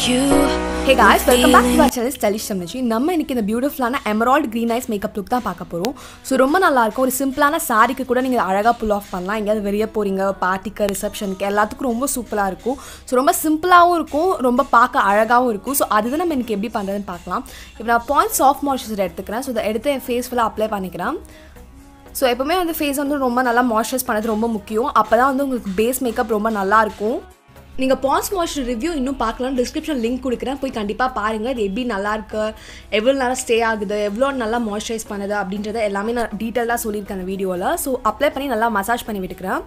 Hey guys, welcome back to our channel Stylish Tamizhachi. நம்ம இன்னைக்கு இந்த பியூட்டிஃபுல்லான emerald green eyes makeup look தான் பார்க்க போறோம். சோ ரொம்ப நல்லா இருக்கும். ஒரு சிம்பிளான சாரிக்கு கூட நீங்க அழகா pull off பண்ணலாம். எங்கயாவது வெளிய போறீங்க, பார்ட்டிக்கு, ரிசப்ஷனுக்கு எல்லாத்துக்கும் ரொம்ப சூப்பரா இருக்கும். சோ ரொம்ப சிம்பிளாவும் இருக்கும், ரொம்ப பார்க்க அழகாவும் இருக்கும். சோ அதுதான் நம்ம இன்னைக்கு எப்படி பண்றதுன்னு பார்க்கலாம். இப்போ நான் பாயிண்ட் சாஃப்ட் மாய்ஸ்சரைசர் எடுத்துக்கிறேன். சோ இத எடுத்து என் ஃபேஸ் ஃபுல்லா அப்ளை பண்ணிக்கிறேன். சோ எப்பவுமே வந்து ஃபேஸ் வந்து ரொம்ப நல்லா மாய்ஸ்சரைஸ் பண்ணது ரொம்ப முக்கியம். அப்பதான் வந்து உங்களுக்கு பேஸ் மேக்கப் ரொம்ப நல்லா இருக்கும். நீங்கள் பான்ஸ் மாய்ஸ்சர் ரிவ்யூ இன்னும் பார்க்கலாம், டிஸ்கிரிப்ஷன் லிங்க் கொடுக்குறேன், போய் கண்டிப்பாக பாருங்கள். இது எப்படி நல்லாயிருக்கு, எவ்வளோ நேரம் ஸ்டே ஆகுது, எவ்வளோ நல்லா மாய்ஸ்சரைஸ் பண்ணுது அப்படின்றத எல்லாமே நான் டீட்டெயிலாக சொல்லியிருக்கேன் அந்த வீடியோவில். ஸோ அப்ளை பண்ணி நல்லா மசாஜ் பண்ணி விட்டுக்கிறேன்.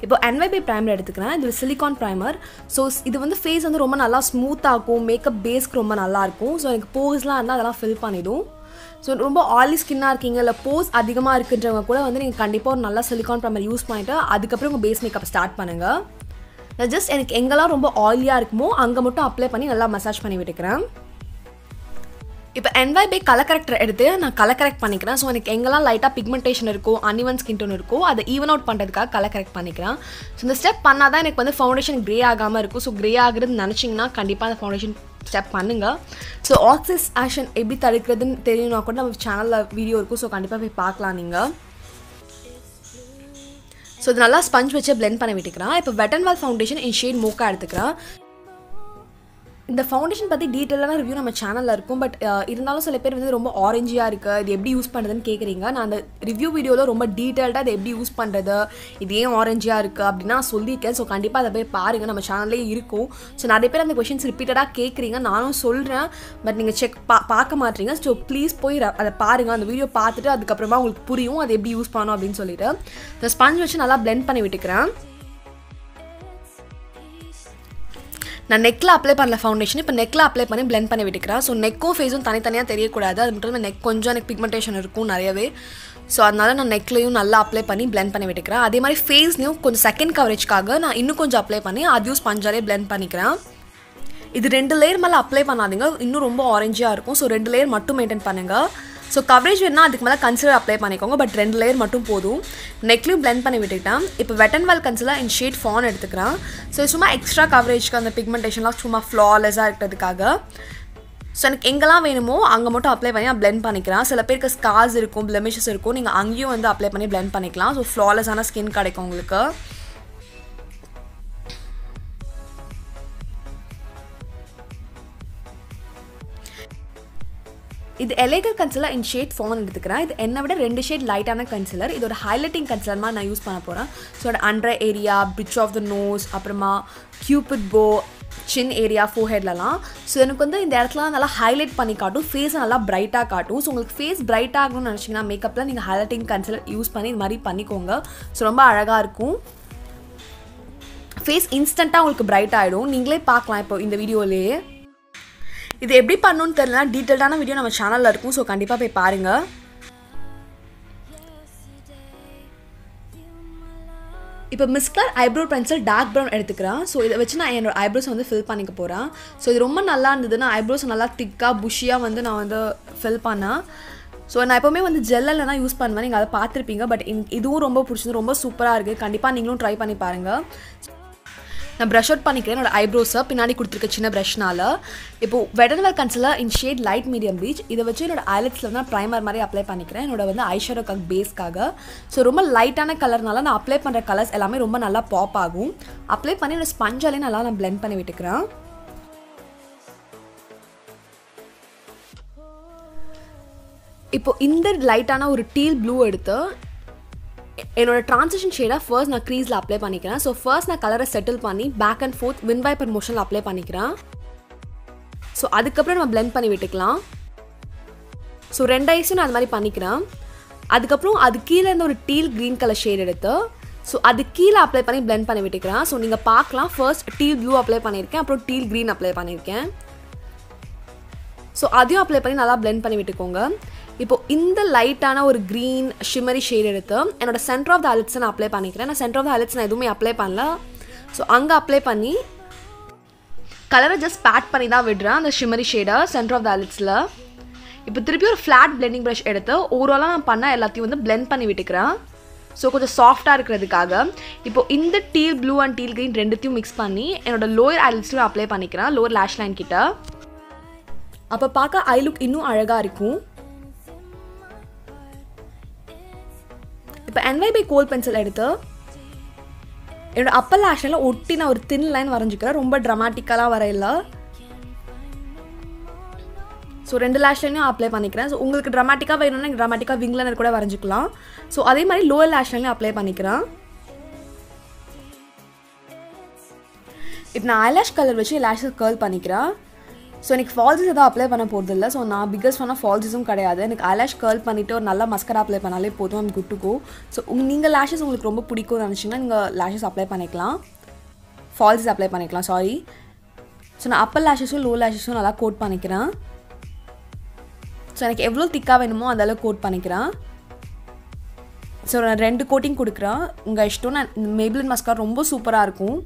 இப்போ Nybae ப்ரைமர் எடுத்துக்கிறேன். இது சிலிகான் ப்ரைமர். ஸோ இது வந்து ஃபேஸ் வந்து ரொம்ப நல்லா ஸ்மூத்தாகும், மேக்கப் பேஸ்க்கு ரொம்ப நல்லாயிருக்கும். ஸோ எனக்கு போஸ்லாம் இருந்தால் அதெல்லாம் ஃபில் பண்ணிடும். ஸோ ரொம்ப ஆயிலி ஸ்கின்னாக இருக்கீங்க, இல்லை போஸ் அதிகமாக இருக்குன்றவங்க கூட வந்து நீங்கள் கண்டிப்பாக ஒரு நல்ல சிலிகான் ப்ரைமர் யூஸ் பண்ணிவிட்டு அதுக்கப்புறம் உங்கள் பேஸ் மேக்கப் ஸ்டார்ட் பண்ணுங்கள். நான் ஜஸ்ட் எனக்கு எங்கெல்லாம் ரொம்ப ஆயிலியாக இருக்குமோ அங்கே மட்டும் அப்ளை பண்ணி நல்லா மசாஜ் பண்ணி விட்டுக்கிறேன். இப்போ Nybae கலர் கரெக்டர் எடுத்து நான் கலர் கரெக்ட் பண்ணிக்கிறேன். ஸோ எனக்கு எங்கெல்லாம் லைட்டாக பிக்மெண்டேஷன் இருக்கோ, அன்இவன் ஸ்கின் டோன் இருக்கோ, அதை ஈவன் அவுட் பண்ணுறதுக்காக கலர் கரெக்ட் பண்ணிக்கிறேன். ஸோ இந்த ஸ்டெப் பண்ணால் தான் எனக்கு வந்து ஃபவுண்டேஷன் க்ரே ஆகாமல் இருக்கும். ஸோ க்ரே ஆகுறது நினச்சிங்கன்னா கண்டிப்பாக அந்த ஃபவுண்டேஷன் ஸ்டெப் பண்ணுங்கள். ஸோ ஆக்சிஸ் ஆக்ஷன் எப்படி தடுக்கிறதுன்னு தெரியணும்னா கூட நம்ம சேனலில் வீடியோ இருக்கும். ஸோ கண்டிப்பாக போய் பார்க்கலாம் நீங்கள். ஸோ இது நல்லா ஸ்பஞ்ச் வச்சு பிளெண்ட் பண்ணி விட்டுக்கிறேன். இப்போ wet and wild foundation in shade mocha எடுத்துக்கிறேன். இந்த ஃபவுண்டேஷன் பற்றி டீட்டெயிலான ரிவ்யூ நம்ம சேனலில் இருக்கும். பட் இருந்தாலும் சில பேர் வந்து ரொம்ப ஆரஞ்சியாக இருக்குது, இது எப்படி யூஸ் பண்ணுறதுன்னு கேட்குறீங்க. நான் அந்த ரிவ்யூ வீடியோவில் ரொம்ப டீட்டெயில்டாக இது எப்படி யூஸ் பண்ணுறது, இது ஏன் ஆரஞ்சியாக இருக்குது அப்படின்னு நான் சொல்லியிருக்கேன். ஸோ கண்டிப்பாக அதை போய் பாருங்கள், நம்ம சேனல்லே இருக்கும். ஸோ நிறைய பேர் அந்த கொஷின்ஸ் ரிப்பீட்டடாக கேட்குறீங்க, நானும் சொல்கிறேன். பட் நீங்கள் பார்க்க மாட்டீங்க. ஸோ ப்ளீஸ் போய் அதை பாருங்கள், அந்த வீடியோ பார்த்துட்டு அதுக்கப்புறமா உங்களுக்கு புரியும் அது எப்படி யூஸ் பண்ணணும் அப்படின்னு சொல்லிட்டு. இந்த ஸ்பஞ்ச் வச்சு நல்லா பிளெண்ட் பண்ணி விட்டுக்கிறேன். நான் நெக்கில் அப்ளை பண்ணல ஃபவுண்டேஷன், இப்போ நெக்கில் அப்ளை பண்ணி பிளெண்ட் பண்ணி விட்டுக்கிறேன். ஸோ நெக்கும் ஃபேஸும் தனித்தனியாக தெரியக்கூடாது. அது மட்டும் இல்லாமல் நெக் கொஞ்சம் எனக்கு பிக்மெண்டேஷன் இருக்கும் நிறையவே. ஸோ அதனால நான் நெக்லையும் நல்லா அப்ளை பண்ணி பிளெண்ட் பண்ணி விட்டுக்கிறேன். அதே மாதிரி ஃபேஸ்லையும் கொஞ்சம் செகண்ட் கவரேஜ்க்காக நான் இன்னும் கொஞ்சம் அப்ளை பண்ணி அதையும் ஸ்பஞ்சாலே பிளெண்ட் பண்ணிக்கிறேன். இது 2 லேயர் மேலே அப்ளை பண்ணாதீங்க, இன்னும் ரொம்ப ஆரஞ்சாக இருக்கும். ஸோ 2 லேயர் மட்டும் மெயின்டைன் பண்ணுங்கள். ஸோ கவரேஜ் வேணால் அதுக்கு மேலே கன்சிலர் அப்ளை பண்ணிக்கோங்க, பட் 2 லேயர் மட்டும் போதும். நெக்லையும் பிளெண்ட் பண்ணி விட்டுக்கிட்டேன். இப்போ wet and wall concealer in shade fawn எடுத்துக்கிறேன். ஸோ சும்மா எக்ஸ்ட்ரா கவரேஜ்க்கு அந்த பிக்மெண்டேஷன்லாம் சும்மா ஃப்ளாலெஸ்ஸாக இருக்கிறதுக்காக. ஸோ எனக்கு எங்கெல்லாம் வேணுமோ அங்கே மட்டும் அப்ளை பண்ணி நான் பிளெண்ட் பண்ணிக்கிறேன். சில பேருக்கு ஸ்கார்ஸ் இருக்கும், பிளெமிஷஸ் இருக்கும், நீங்கள் அங்கேயும் வந்து அப்ளை பண்ணி பிளெண்ட் பண்ணிக்கலாம். ஸோ ஃப்ளாலெஸ்ஸான ஸ்கின் கிடைக்கும் உங்களுக்கு. இது எலேகர் கன்சிலர் இன் ஷேட் fawn எடுத்துக்கிறேன். இது என்னை விட 2 ஷேட் லைட்டான கன்சிலர். இது ஒரு ஹைலைட்டிங் கன்சிலர் மாதிரி நான் யூஸ் பண்ண போகிறேன். So under area, bridge of the nose, அப்புறமா cupid bow, chin area, ஃபோர்ஹெட்லலாம். So எனக்கு வந்து இந்த இடத்துலாம் நல்லா ஹைலைட் பண்ணி காட்டும், ஃபேஸை நல்லா பிரைட்டாக காட்டும். ஸோ உங்களுக்கு ஃபேஸ் பிரைட் ஆகணும்னு நினச்சிங்கன்னா மேக்கப்பில் நீங்கள் ஹைலைட்டிங் கன்சிலர் யூஸ் பண்ணி இது மாதிரி பண்ணிக்கோங்க. ஸோ ரொம்ப அழகாக இருக்கும், ஃபேஸ் இன்ஸ்டண்ட்டாக உங்களுக்கு பிரைட் ஆகிடும். நீங்களே பார்க்கலாம் இப்போ இந்த வீடியோலேயே. இது எப்படி பண்ணணும்னு தெரியல, டீட்டெயில்டான வீடியோ நம்ம சேனலில் இருக்கும். ஸோ கண்டிப்பாக போய் பாருங்கள். இப்போ மிஸ்கலர் ஐப்ரோ பென்சில் டார்க் ப்ரௌன் எடுத்துக்கிறேன். ஸோ இதை வச்சு நான் என்னோட ஐப்ரோஸ் வந்து ஃபில் பண்ணிக்க போகிறேன். ஸோ இது ரொம்ப நல்லா இருந்ததுன்னா ஐப்ரோஸ் நல்லா திக்காக புஷியாக வந்து நான் வந்து ஃபில் பண்ணேன். ஸோ நான் எப்போவுமே வந்து ஜெல்லில் தான் யூஸ் பண்ணுவேன், நீங்கள் அதை பார்த்துருப்பீங்க. பட் இதுவும் ரொம்ப பிடிச்சது, ரொம்ப சூப்பராக இருக்குது. கண்டிப்பாக நீங்களும் ட்ரை பண்ணி பாருங்கள். நான் ப்ரஷ் அவுட் பண்ணிக்கிறேன் என்னோட ஐப்ரோஸை பின்னாடி கொடுத்துருக்க சின்ன ப்ரஷ்னால். இப்போது வெட் and wall concealer in shade light medium beach இதை வச்சு என்னோட ஐலட்ஸில் வந்து நான் ப்ரைமர் மாதிரி அப்ளை பண்ணிக்கிறேன், என்னோட வந்து ஐஷேடோக்காக பேஸ்க்காக. ஸோ ரொம்ப லைட்டான கலர்னால நான் அப்ளை பண்ணுற கலர்ஸ் எல்லாமே ரொம்ப நல்லா பாப் ஆகும். அப்ளை பண்ணி என்னோட ஸ்பஞ்சாலே நல்லா நான் பிளெண்ட் பண்ணி விட்டுக்கிறேன். இப்போது இந்த லைட்டான ஒரு டீல் ப்ளூ எடுத்து என்னோட ட்ரான்சிஷன் ஷேடாக ஃபர்ஸ்ட் நான் க்ரீஸில் அப்ளை பண்ணிக்கிறேன். ஸோ ஃபர்ஸ்ட் நான் கலரை செட்டில் பண்ணி பேக் அண்ட் ஃபோர்த் வின் வைப்பர் மோஷனில் அப்ளை பண்ணிக்கிறேன். ஸோ அதுக்கப்புறம் நம்ம பிளெண்ட் பண்ணி விட்டுக்கலாம். ஸோ 2 ஐஸும் நான் அது மாதிரி பண்ணிக்கிறேன். அதுக்கப்புறம் அது கீழே இருந்து ஒரு டீல் க்ரீன் கலர் ஷேட் எடுத்து ஸோ அது கீழே அப்ளை பண்ணி பிளெண்ட் பண்ணி விட்டுக்கிறேன். ஸோ நீங்கள் பார்க்கலாம், ஃபர்ஸ்ட் டீல் ப்ளூ அப்ளை பண்ணியிருக்கேன், அப்புறம் டீல் க்ரீன் அப்ளை பண்ணியிருக்கேன். ஸோ அதையும் அப்ளை பண்ணி நல்லா பிளெண்ட் பண்ணி விட்டுக்கோங்க. இப்போது இந்த லைட்டான ஒரு க்ரீன் ஷிமரி ஷேட் எடுத்து என்னோட சென்டர் ஆஃப் த ஐலட்ஸை நான் அப்ளை பண்ணிக்கிறேன். நான் சென்டர் ஆஃப் த ஐலட்ஸ் நான் எதுவுமே அப்ளை பண்ணல. ஸோ அங்கே அப்ளை பண்ணி கலரை ஜஸ்ட் பேட் பண்ணி தான் விடுறேன் அந்த ஷிமரி ஷேடை சென்டர் ஆஃப் த ஐலட்ஸில். இப்போ திருப்பி ஒரு ஃப்ளாட் பிளெண்டிங் ப்ரஷ் எடுத்து ஓவராலாக நான் பண்ண எல்லாத்தையும் வந்து பிளெண்ட் பண்ணி விட்டுக்கிறேன். ஸோ கொஞ்சம் சாஃப்டாக இருக்கிறதுக்காக இப்போ இந்த deal blue and deal green ரெண்டுத்தையும் மிக்ஸ் பண்ணி என்னோட லோயர் ஐலிட்ஸ்லையும் அப்ளை பண்ணிக்கிறேன், லோயர் லேஷ் லைன் கிட்ட. அப்போ பார்க்க ஐ லுக் இன்னும் அழகாக இருக்கும். இப்போ Nybae கோல் பென்சில் எடுத்து என்னோட அப்பர் லேஷ் லைனில் ஒட்டி நான் ஒரு தின் லைன் வரைஞ்சிக்கிறேன், ரொம்ப ட்ராமாட்டிக்கலாக வரையில. ஸோ 2 லேஷ் லைனையும் அப்ளை பண்ணிக்கிறேன். ஸோ உங்களுக்கு ட்ராமாட்டிக்காக வேணும்னா ட்ராமாட்டிக்காக விங் லைனர் கூட வரைஞ்சிக்கலாம். ஸோ அதே மாதிரி லோயர் லேஷ் லைனையும் அப்ளை பண்ணிக்கிறேன். இப்போ நான் ஐலாஷ் கலர் வச்சு லேஷஸ் கர்ல் பண்ணிக்கிறேன். ஸோ எனக்கு ஃபால்ஸஸ் எதாவது அப்ளை பண்ண போகிறது இல்லை. ஸோ நான் பிக்கஸ்ட் பண்ண ஃபால்ஸஸும் கிடையாது. எனக்கு ஐலாஷ் கர்ல் பண்ணிவிட்டு ஒரு நல்ல மஸ்கரா அப்ளை பண்ணாலே போதும், I'm good to go. So நீங்கள் லேஷஸ் உங்களுக்கு ரொம்ப பிடிக்கும்னு நினச்சிங்கன்னா நீங்கள் லேஷஸ் அப்ளை பண்ணிக்கலாம், ஃபால்ஸஸ் அப்ளை பண்ணிக்கலாம், சாரி. ஸோ நான் அப்பர் லேஷஸும் லோ லேஷஸும் நல்லா கோட் பண்ணிக்கிறேன். ஸோ எனக்கு எவ்வளோ திக்காக வேணுமோ அதெல்லாம் கோட் பண்ணிக்கிறேன். ஸோ நான் 2 கோட்டிங் கொடுக்குறேன், உங்கள் இஷ்டம். நான் Maybelline மஸ்காரா ரொம்ப சூப்பராக இருக்கும்.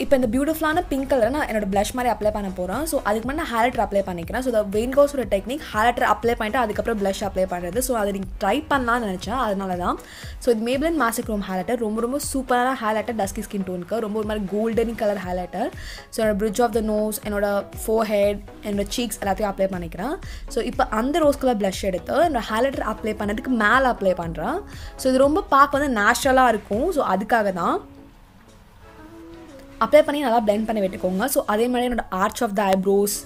இப்போ இந்த பியூட்டிஃபுல்லான பிங்க் கலரை நான் என்னோட ப்ளஷ் மாதிரி அப்ளை பண்ண போகிறேன். ஸோ அதுக்கு முன்னாடி ஹைலைட்டர் அப்ளை பண்ணிக்கிறேன். ஸோ வெயின் கோஸோட டெக்னிக் ஹைலைட்டர் அப்ளை பண்ணிட்டு அதுக்கப்புறம் ப்ளஷ் அப்ளை பண்ணுறது. ஸோ அதை நீங்கள் ட்ரை பண்ணலான்னு நினச்சேன், அதனால தான். ஸோ இது Maybelline மாஸ்க் க்ரோம் ஹைலைட்டர், ரொம்ப சூப்பரான ஹைலைட்டர், டஸ்கி ஸ்கின் டோனுக்கு ரொம்ப ஒரு மாதிரி கோல்டன் கலர் ஹைலைட்டர். ஸோ என்னோட பிரிட்ஜ் ஆஃப் த நோஸ், என்னோட ஃபோர்ஹெட், என்னோட சீக்ஸ் எல்லாத்தையும் அப்ளை பண்ணிக்கிறேன். ஸோ இப்போ அந்த ரோஸ் கலர் ப்ளஷ் எடுத்து என்னோட ஹைலைட்டர் அப்ளை பண்ணதுக்கு மேலே அப்ளை பண்ணுறேன். ஸோ இது ரொம்ப பார்க்க வந்து நேச்சுரலாக இருக்கும். ஸோ அதுக்காக தான் அப்ளை பண்ணி நல்லா பிளெண்ட் பண்ணி விட்டுக்கோங்க. ஸோ அதே மாதிரி என்னோட ஆர்ச் ஆஃப் த ஐப்ரோஸ்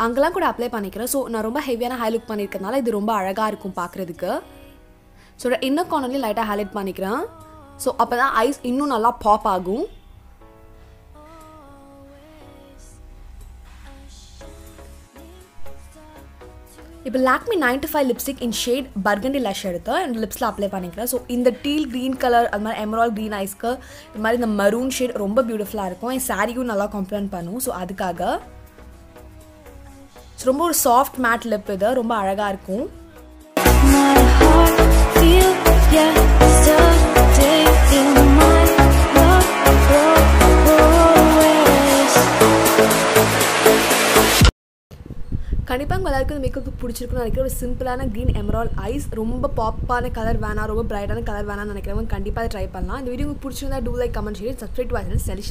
அங்கெல்லாம் கூட அப்ளை பண்ணிக்கிறேன். ஸோ நான் ரொம்ப ஹெவியான ஹை லுக் பண்ணியிருக்கனால இது ரொம்ப அழகாக இருக்கும் பார்க்குறதுக்கு. ஸோ இன்னர் கார்னர்லேயும் லைட்டாக ஹைலைட் பண்ணிக்கிறேன். ஸோ அப்போ தான் ஐஸ் இன்னும் நல்லா பாப் ஆகும். இப்போ lakme 95 லிப்ஸ்டிக் இன் ஷேட் burgundy lush எடுத்து என்னோட லிப்ஸில் அப்ளை பண்ணிக்கிறேன். ஸோ இந்த டீல் க்ரீன் கலர், அது மாதிரி எமரால்ட் க்ரீன் ஐஸ்க்கு இது மாதிரி இந்த மரூன் ஷேட் ரொம்ப பியூட்டிஃபுல்லாக இருக்கும். என் சாரியும் நல்லா காம்ப்ளிமெண்ட் பண்ணும். ஸோ அதுக்காக ரொம்ப ஒரு சாஃப்ட் மேட் லிப், இது ரொம்ப அழகாக இருக்கும். கண்டிப்பாக உங்கள் எல்லாருக்கும் இந்த மேக்கப் பிடிச்சிருக்குன்னு நினைக்கிறேன். ஒரு சிம்பிளான க்ரீன் எமரால்ட் ஐஸ், ரொம்ப பாப்பான கலர் வேணாம், ரொம்ப பிரைட்டான கலர் வேணாம்னு நினைக்கிறவங்க கண்டிப்பாக ட்ரை பண்ணலாம். இந்த வீடியோ உங்களுக்கு பிடிச்சிருந்தா do like, comment, share, subscribe to stylish.